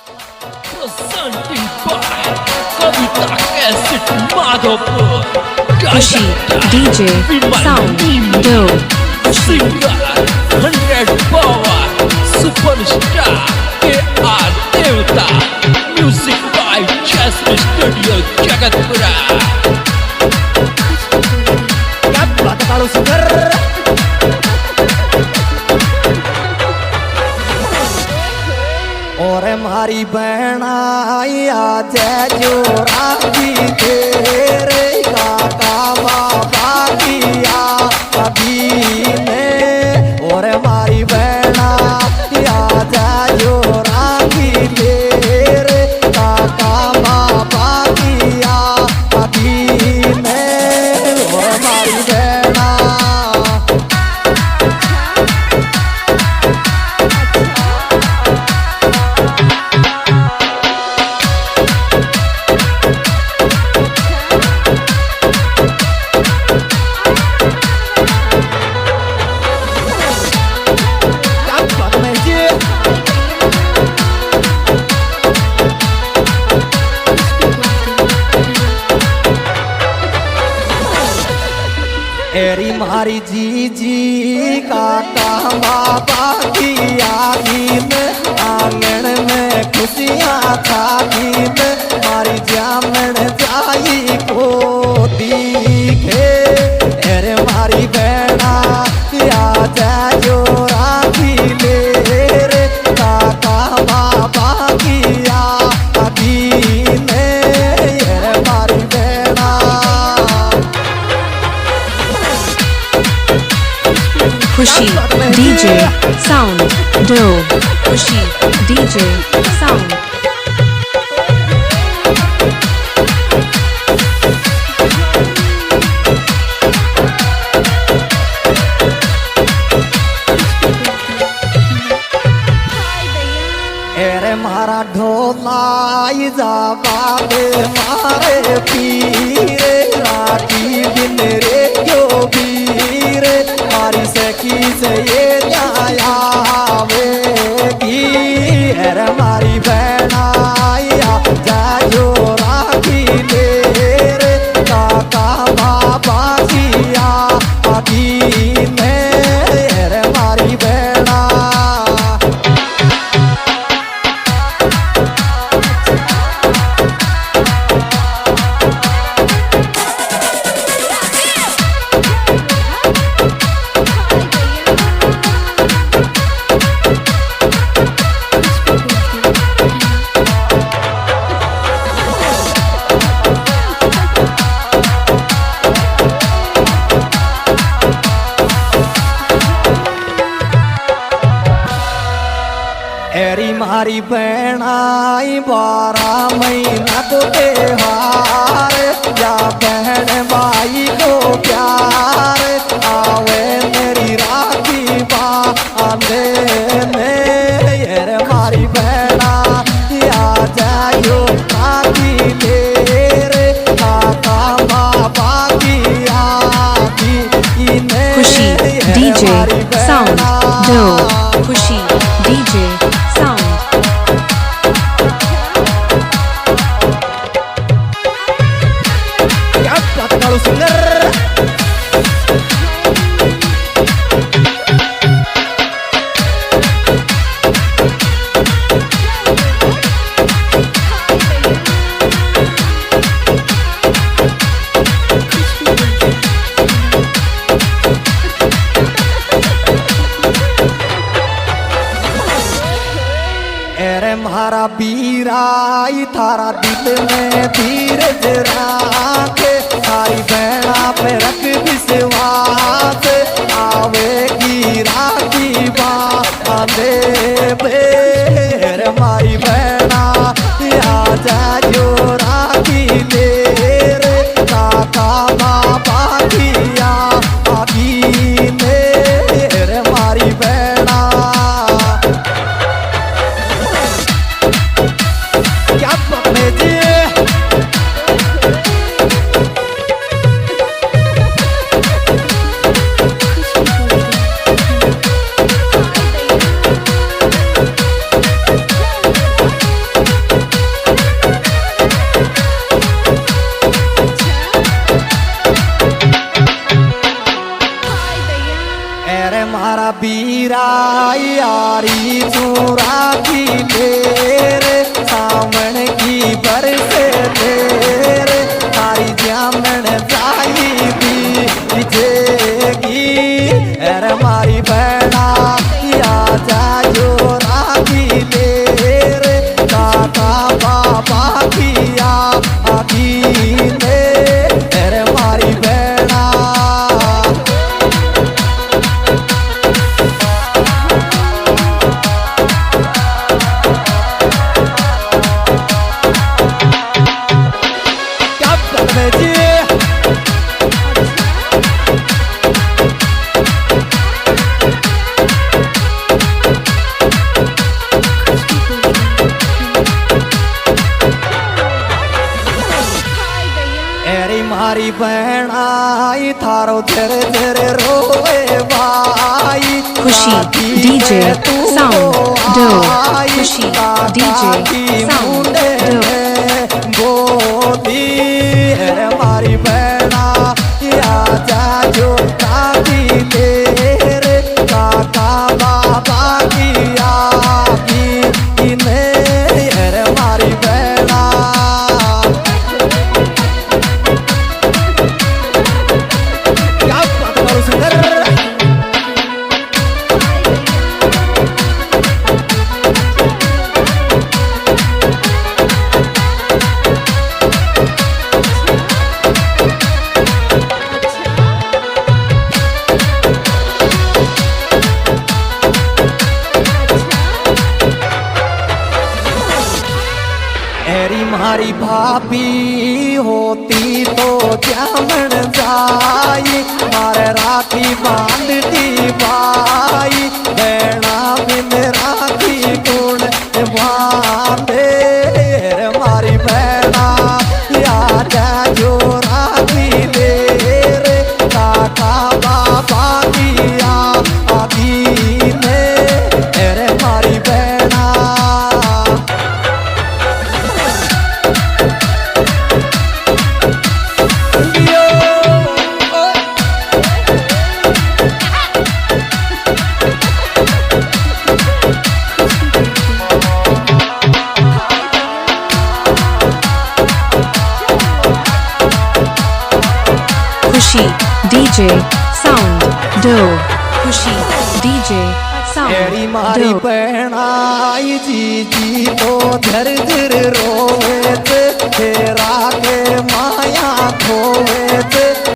Presenting by Kavita Cassette Madhopur. Khushi DJ Sound Do Singer 100 Power Superstar K.R. Devta. Music by Jasmine Studio Jagatpura. क्या बात कालो सुंदर और मारी बहनाइया जो राखी तेरे काका बाबा किया कभी ने और मारी बहनाइया जो राखी तेरे काका बाबा किया कभी ने और मारी बहना एरी मारी जी काका बाबा की आदीन आंगन में खुशियाँ था दीन मारी जामन जाई को दिखे एरे मारी बहना या जो राखी ले रे काका बाबा की आदीन एरे मारी बहना Khushi DJ Sound Do Khushi DJ Sound array मारा ढोलाई जाबादे मारे पीरे राखी बिन रे क्यों बीरे मारी सखी से ये न्यायावेगी एरे मारी बहनाइया जो राखी ले रे काका बाबा किया आदि ने एरे मारी बहना एरी मारी बहनाई 12 महीना तो त्योहार या बहन भाई को प्यार आवे मेरी राखी बांधे में एरे मारी बहना या जायो राखी ले रे काका बाबा की आदि ने Khushi DJ Sound Do Khushi DJ Sound क्या बात कालो सुंदर एरे मारा बीराई थारा दिल में धीरज राखे थारी बहना पे रख विश्वास आवेगी राखी बांधे बे एरे मारी बहना या जो राखी ले रे काका बाबा किया आदि ने एरे मारी बहना क्या पकड़े जी मारी बहनाई थारो धर धर रोए भाई खुशी DJ Sound Do खुशी DJ Sound Do बोली है मारी बहना या जा जो दादी तेरे काका बाबा की आगी इन्हें है मारी बहना क्या बात करो सुंदर एरी मारी भाभी होती तो जामन जाई मारे राखी बांधती भाई बहना बिन राखी गुण बांधे मारी बहना याद जो राखी दे रे काका बाबा की आदि ने अरे मारी बहना खुशी DJ Sound Do खुशी DJ एरी Sound मारी Do बहनाई जी तो धर धर